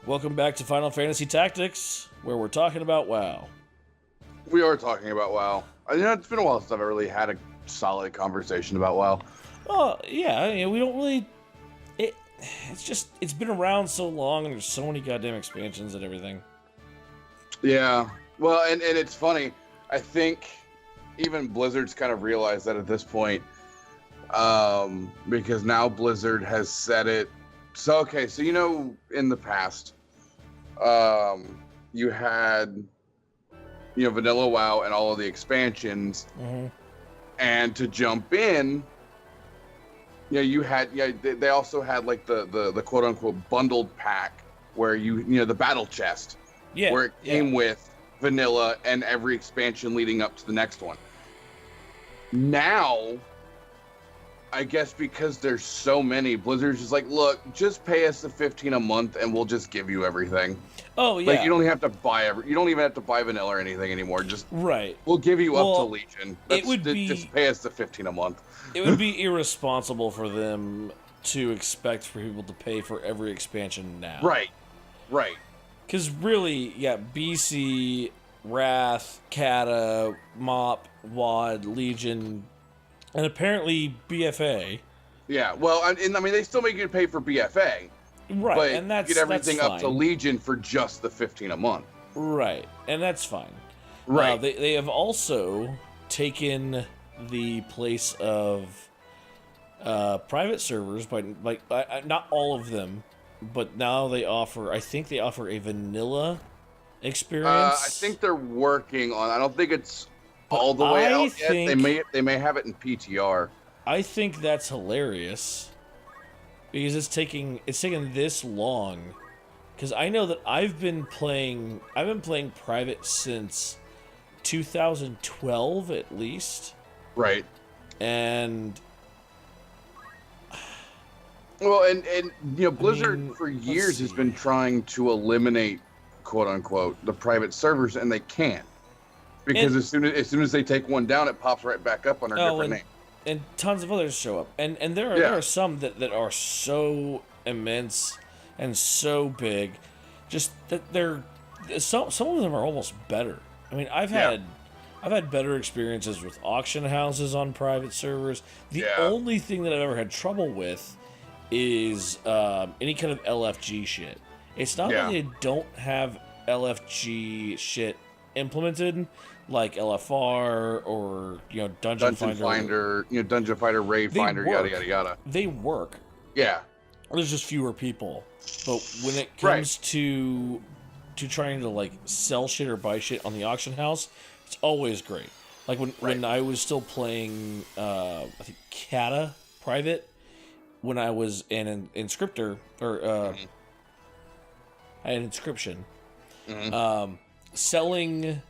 Welcome back to Final Fantasy Tactics, where we're talking about WoW. We are talking about WoW. It's been a while since I've really had a solid conversation about WoW. Oh, yeah, we don't really... It's been around so long, and there's so many goddamn expansions and everything. Yeah. Well, and it's funny. I think even Blizzard's kind of realized that at this point, because now Blizzard has said it. So, okay, so in the past, you had, Vanilla WoW and all of the expansions, and to jump in, you had, they also had like the quote unquote bundled pack where the battle chest, where it came with vanilla and every expansion leading up to the next one. Now, I guess because there's so many, Blizzard's just like, look, just pay us the $15 a month and we'll just give you everything. Oh yeah. Like you don't even have to buy you don't even have to buy vanilla or anything anymore. Just we'll give you up to Legion. Just pay us the $15 a month. It would be irresponsible for them to expect for people to pay for every expansion now. Right. Because really, BC, Wrath, Kata, MOP, WoD, Legion, and apparently BFA. Yeah, well, and I mean, they still make you pay for BFA. Right, but and that's you get everything that's up to Legion for just the $15 a month. Right, and that's fine. Right. They have also taken the place of private servers, but not all of them, but now I think they offer a vanilla experience. I think they're working on. I don't think it's all the way out yet. They may have it in PTR. I think that's hilarious because it's taking this long. Because I know that I've been playing private since 2012 at least. Right. And well, and Blizzard for years has been trying to eliminate, quote unquote, the private servers, and they can't. Because as soon as they take one down, it pops right back up under a different name. And tons of others show up. And there are some that are so immense and so big, just that some of them are almost better. I mean, I've had better experiences with auction houses on private servers. The only thing that I've ever had trouble with is any kind of LFG shit. It's not that they don't have LFG shit implemented, like LFR or Dungeon Finder, Dungeon Finder, Raid Finder, yada yada yada. They work. Yeah. There's just fewer people. But when it comes to trying to sell shit or buy shit on the auction house, it's always great. Like when I was still playing I think Kata private, when I was an inscriptor or I had inscription. Selling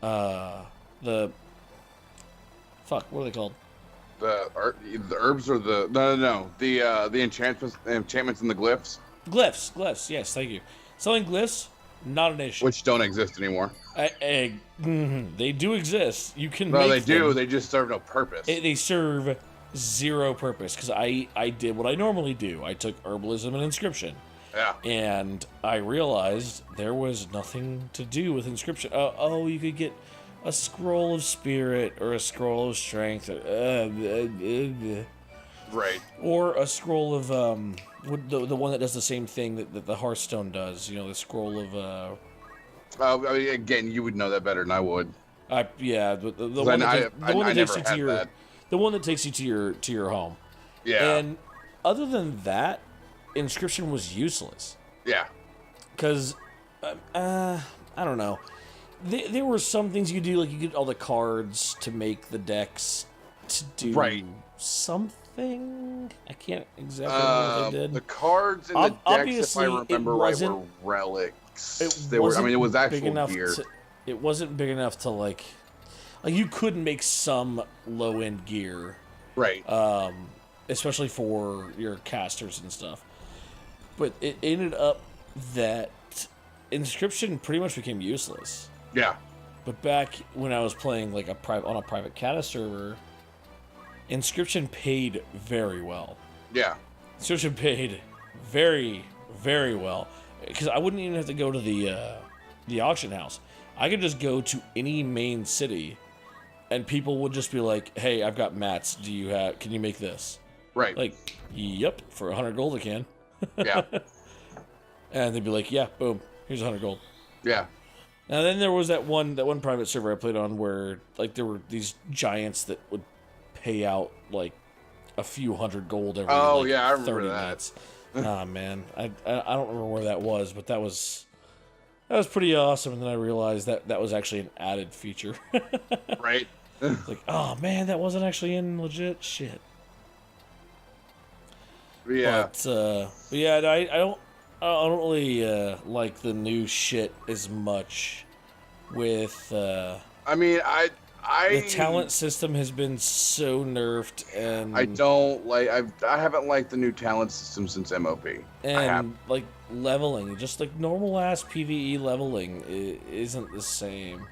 the what are they called? The herbs or the enchantments and the glyphs. Glyphs. Yes, thank you. Selling glyphs, not an issue. Which don't exist anymore. They do exist. You can. No, make they do. them. They just serve no purpose. They serve zero purpose because I did what I normally do. I took herbalism and inscription. Yeah. And I realized there was nothing to do with inscription. You could get a scroll of spirit or a scroll of strength. Right. Or a scroll of the one that does the same thing that the Hearthstone does. The scroll of. Again, you would know that better than I would. The one that takes you to your home. Yeah. And other than that, inscription was useless. Yeah. Because, I don't know. There were some things you could do, like you get all the cards to make the decks to do something. I can't exactly remember what they did. The cards and the decks, if I remember right, were relics. It was actual gear. It wasn't big enough to like you could make some low-end gear. Right. Especially for your casters and stuff. But it ended up that inscription pretty much became useless. Yeah. But back when I was playing on a private Kata server, inscription paid very well. Yeah. Inscription paid very, very well. because I wouldn't even have to go to the auction house. I could just go to any main city, and people would just be like, "Hey, I've got mats. Can you make this?" Right. Like, yep, for 100 gold I can. Yeah. And they'd be like, "Yeah, boom, here's 100 gold." Yeah. Now then there was that one private server I played on where like there were these giants that would pay out like a few hundred gold every I like, remember 30 that. minutes. Ah man, I don't remember where that was, but that was pretty awesome. And then I realized that was actually an added feature. Right. Like, oh man, that wasn't actually in legit shit. Yeah. But yeah, I don't really like the new shit as much. With I mean, the talent system has been so nerfed, and I don't like. I haven't liked the new talent system since MOP. And like leveling, just like normal ass PvE leveling, isn't the same.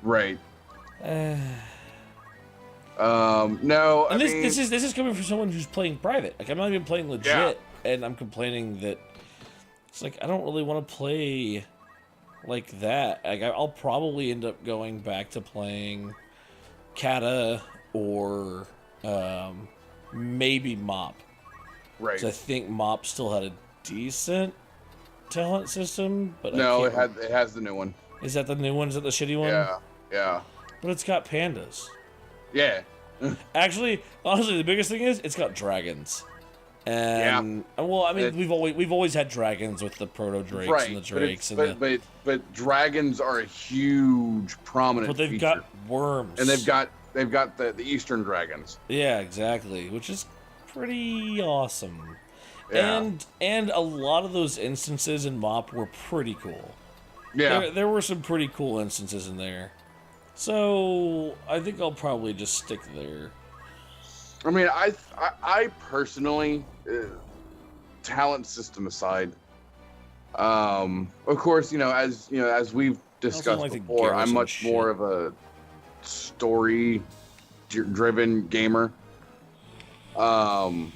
Right. No. And this is coming from someone who's playing private. Like I'm not even playing legit, and I'm complaining that it's like I don't really want to play like that. Like I'll probably end up going back to playing Kata or maybe Mop. Right. 'Cause I think Mop still had a decent talent system, but no, it has the new one. Is that the new one? Is that the shitty one? Yeah. But it's got pandas. Yeah. Actually, honestly, the biggest thing is it's got dragons. And well, I mean, we've always had dragons with the proto drakes and the drakes, but dragons are a huge prominent. But they've got worms, and they've got the eastern dragons. Yeah, exactly, which is pretty awesome. Yeah. And a lot of those instances in Mop were pretty cool. Yeah, there were some pretty cool instances in there. So I think I'll probably just stick there. I mean, I personally, talent system aside, of course, as we've discussed before, I'm much more of a story-driven gamer. I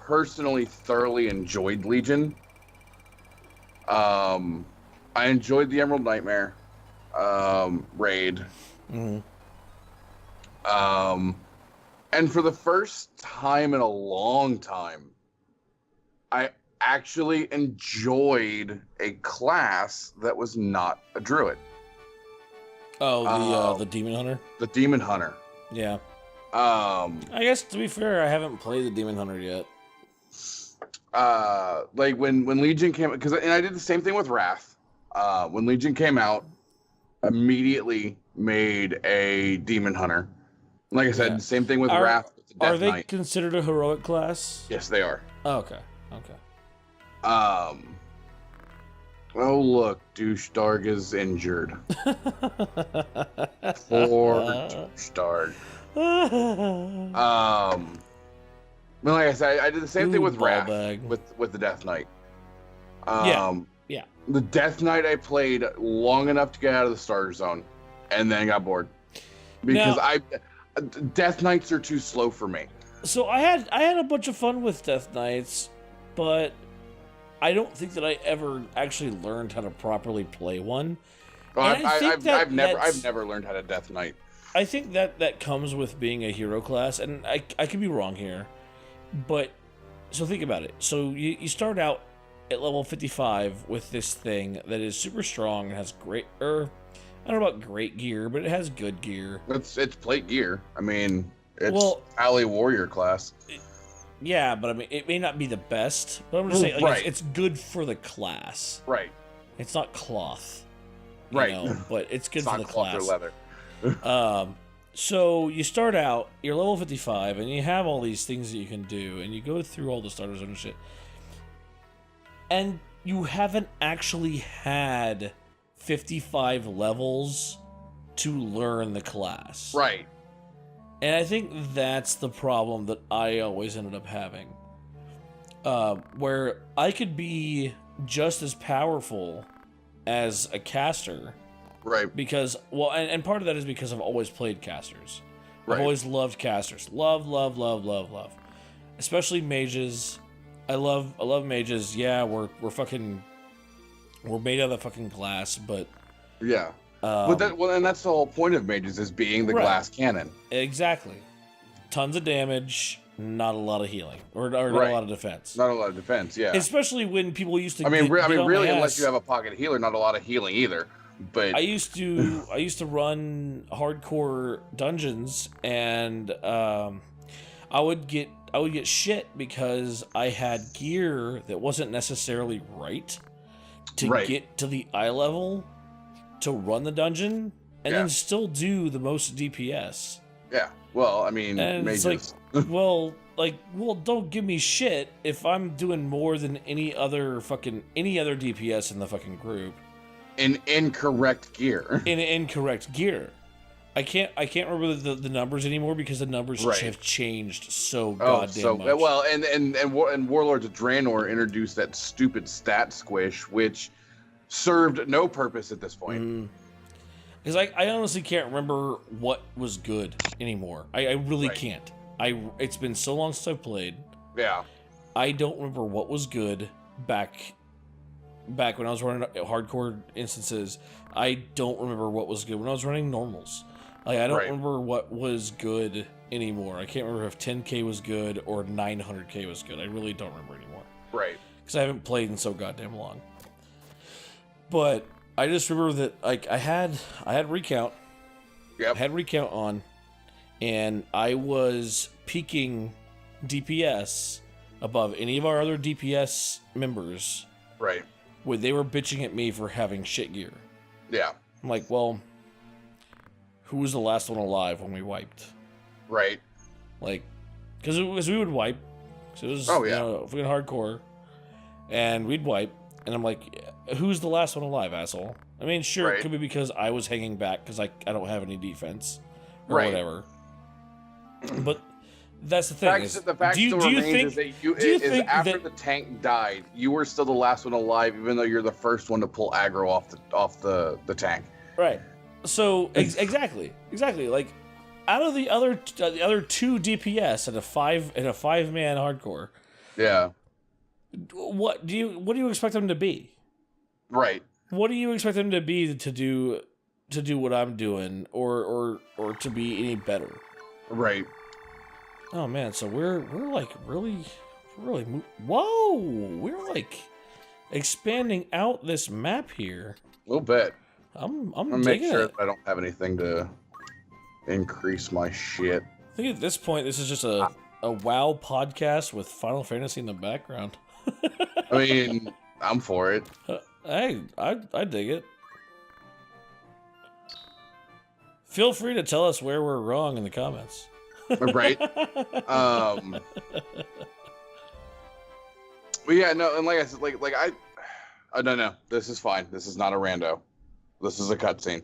personally thoroughly enjoyed Legion. I enjoyed the Emerald Nightmare raid. Mm-hmm. And for the first time in a long time, I actually enjoyed a class that was not a druid. Oh, the Demon Hunter? The Demon Hunter. Yeah. I guess, to be fair, I haven't played the Demon Hunter yet. Like when Legion came, and I did the same thing with Wrath. When Legion came out, immediately made a Demon Hunter. Like I said, same thing with Wrath. Are they considered a heroic class? Yes, they are. Oh, okay. Oh look, Douche Darg is injured. Poor Douche Darg. Well, like I said, I did the same thing with Wrath with the Death Knight. Yeah. The Death Knight I played long enough to get out of the starter zone, and then got bored because Death Knights are too slow for me. So I had a bunch of fun with Death Knights, but I don't think that I ever actually learned how to properly play one. Well, I've never learned how to Death Knight. I think that comes with being a hero class, and I could be wrong here, but so think about it. So you start out at level 55 with this thing that is super strong and has great, I don't know about great gear, but it has good gear. It's plate gear. I mean, it's Ally Warrior class. Yeah, but I mean, it may not be the best, but I'm just saying, like, it's good for the class. Right. It's not cloth. Right. But it's good for the class. It's not cloth or leather. So you start out, you're level 55, and you have all these things that you can do, and you go through all the starter zone and shit. And you haven't actually had 55 levels to learn the class. Right. And I think that's the problem that I always ended up having. Where I could be just as powerful as a caster. Right. Because, and part of that is because I've always played casters. Right. I've always loved casters. Love. Especially mages I love mages. Yeah, we're made out of fucking glass, but yeah. But and that's the whole point of mages, is being the glass cannon. Exactly. Tons of damage, not a lot of healing, or not a lot of defense. Not a lot of defense, yeah. Especially when people used to. Really, unless you have a pocket healer, not a lot of healing either. But I used to run hardcore dungeons, and I would get shit because I had gear that wasn't necessarily right to get to the eye level to run the dungeon, and then still do the most DPS. Yeah. Well, I mean, and mages. It's well, don't give me shit if I'm doing more than any other DPS in the fucking group. In incorrect gear. In incorrect gear. I can't remember the numbers anymore because the numbers have changed so goddamn much. Well, and Warlords of Draenor introduced that stupid stat squish, which served no purpose at this point. Because I honestly can't remember what was good anymore. I really can't. It's been so long since I've played. Yeah. I don't remember what was good back when I was running hardcore instances. I don't remember what was good when I was running normals. I don't remember what was good anymore. I can't remember if 10k was good or 900k was good. I really don't remember anymore. Right. Because I haven't played in so goddamn long. But I just remember that I had recount. Yep. I had recount on, and I was peaking DPS above any of our other DPS members. Right. When they were bitching at me for having shit gear. Yeah. I'm like, well, who was the last one alive when we wiped? Right. Like, because we would wipe. So it was fucking hardcore, and we'd wipe, and I'm like, who's the last one alive, asshole? I mean, sure, it could be because I was hanging back because I don't have any defense or whatever. But that's the thing. The fact still remains that after the tank died, you were still the last one alive, even though you're the first one to pull aggro off the tank. Right. So exactly. Like, out of the other two DPS and a 5-man hardcore. Yeah. What do you expect them to be? Right. What do you expect them to be to do what I'm doing, or to be any better? Right. Oh man, so we're like really whoa, we're like expanding out this map here. A little bit. I'm make sure that I don't have anything to increase my shit. I think at this point this is just a WoW podcast with Final Fantasy in the background. I mean, I'm for it. Hey, I dig it. Feel free to tell us where we're wrong in the comments. Right. But yeah, no, and like I said, like I don't know. This is fine. This is not a rando. This is a cutscene.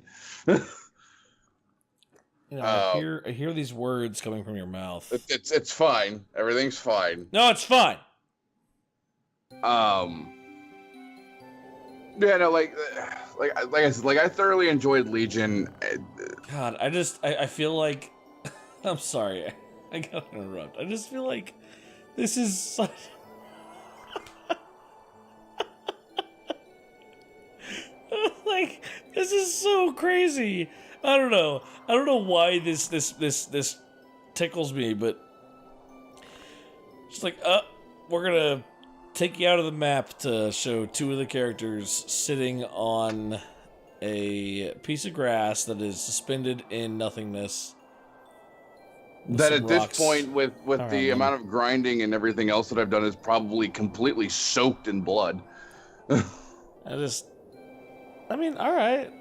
I hear these words coming from your mouth. It's fine. Everything's fine. No, it's fine. Yeah, no, like I said, I thoroughly enjoyed Legion. God, I feel like I'm sorry. I gotta interrupt. I just feel like this is such... like, this is so crazy. I don't know why this tickles me, but it's like, we're gonna take you out of the map to show two of the characters sitting on a piece of grass that is suspended in nothingness. That at this point, with the amount of grinding and everything else that I've done, is probably completely soaked in blood. I mean, all right.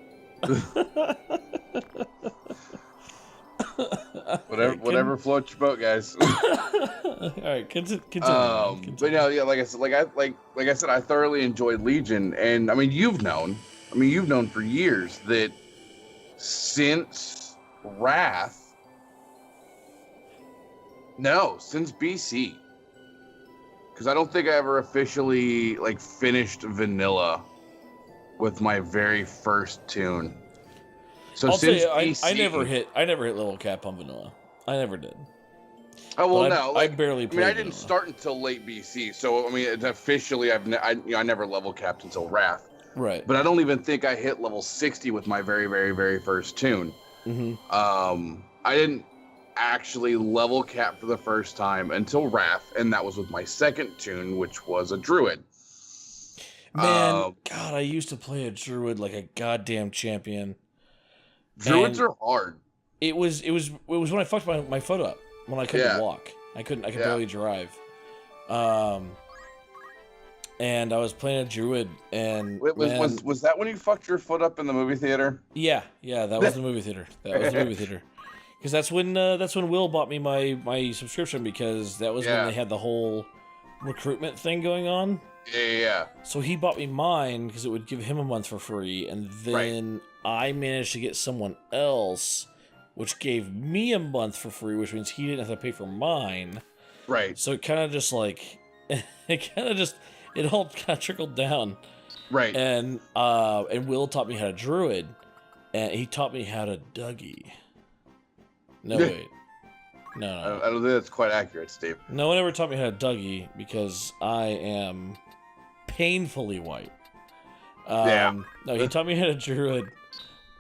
Whatever floats your boat, guys. All right, continue. But no, yeah, like I said, I thoroughly enjoyed Legion, and I mean, you've known for years that since Wrath. No, since BC. Because I don't think I ever officially finished vanilla with my very first tune. So I'll since tell you, BC, I never hit level cap on vanilla. I never did. Oh well, But no, I barely played I didn't vanilla. start until late BC, so I mean, officially, I never level capped until Wrath. Right. But I don't even think I hit level 60 with my very, very, very first tune. Mm-hmm. I didn't actually level cap for the first time until Wrath, and that was with my second tune, which was a druid. Man, God, I used to play a druid like a goddamn champion. Druids are hard. It was when I fucked my foot up when I couldn't walk. I could barely drive. And I was playing a druid, and was that when you fucked your foot up in the movie theater? Yeah, that was the movie theater. Because that's when Will bought me my subscription, because that was when they had the whole recruitment thing going on. Yeah. So he bought me mine because it would give him a month for free, and then I managed to get someone else, which gave me a month for free, which means he didn't have to pay for mine. Right. So it kind of just like it all kind of trickled down. Right. And Will taught me how to druid, and he taught me how to Dougie. No, wait. No. I don't think that's quite accurate, Steve. No one ever taught me how to Dougie because I am painfully white. No, he taught me how to druid,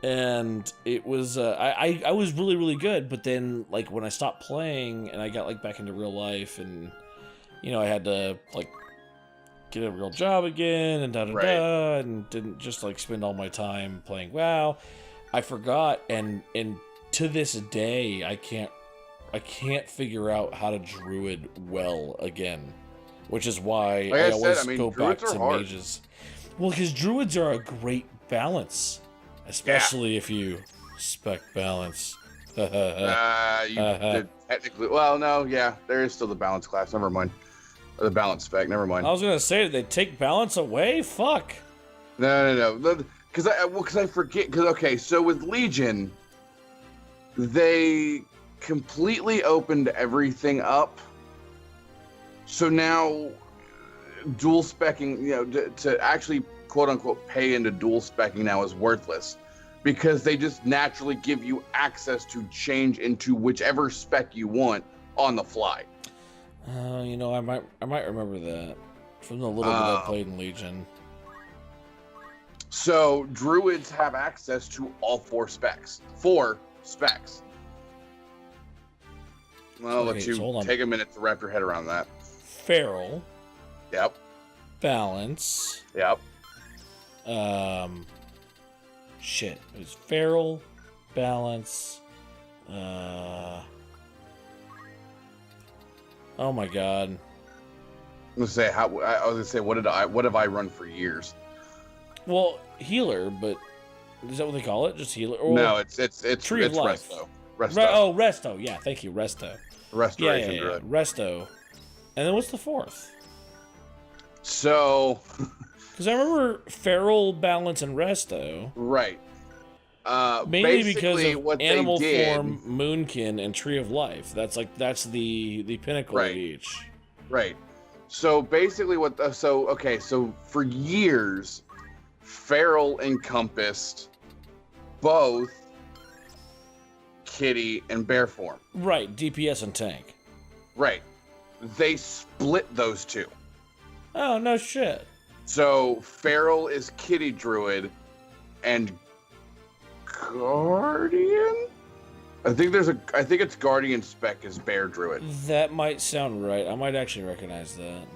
and it was I was really, really good. But then, like, when I stopped playing and I got like back into real life, and I had to like get a real job again, and and didn't just like spend all my time playing WoW. I forgot, and to this day I can't figure out how to druid well again, which is why I always go back to mages. Well, because druids are a great balance, especially if you spec balance. Technically, well, no, there is still the balance class. Never mind. The balance spec. Never mind. I was gonna say, did they take balance away? Fuck. No. Because I forget. So with Legion, they completely opened everything up. So now, dual specking, to actually quote unquote pay into dual specking now is worthless, because they just naturally give you access to change into whichever spec you want on the fly. I might remember that from the little bit I played in Legion. So druids have access to all 4 specs. 4 specs. Well, I'll let you take a minute to wrap your head around that. Feral. Yep. Balance. Yep. Shit. It was feral, balance. Oh my god. I was gonna say, what have I run for years? Well, healer, but is that what they call it? Just healer? Or no, it's Tree of Life. Resto. Resto. Yeah, thank you, Resto. Restoration Druid. Resto. And then what's the 4th? So, because I remember feral, balance, and Resto. Right. Mainly because of animal form, Moonkin, and Tree of Life. That's the pinnacle of each. Right. So basically, so for years, feral encompassed both kitty and bear form. Right. DPS and tank. Right. They split those 2. Oh no shit. So feral is kitty druid, and Guardian? I think it's Guardian spec is bear druid. That might sound right. I might actually recognize that.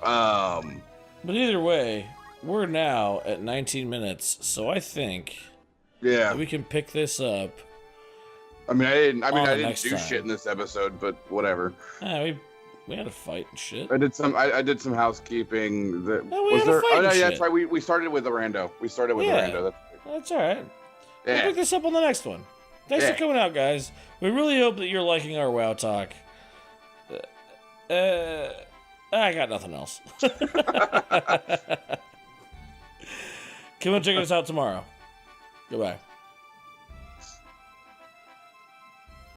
But either way, we're now at 19 minutes, so I think that we can pick this up. I didn't do shit in this episode, but whatever. We had a fight and shit. I did some housekeeping. That's right. We started with the rando. That's all right. We'll pick this up on the next one. Thanks for coming out, guys. We really hope that you're liking our WoW talk. I got nothing else. Come and check us out tomorrow. Goodbye.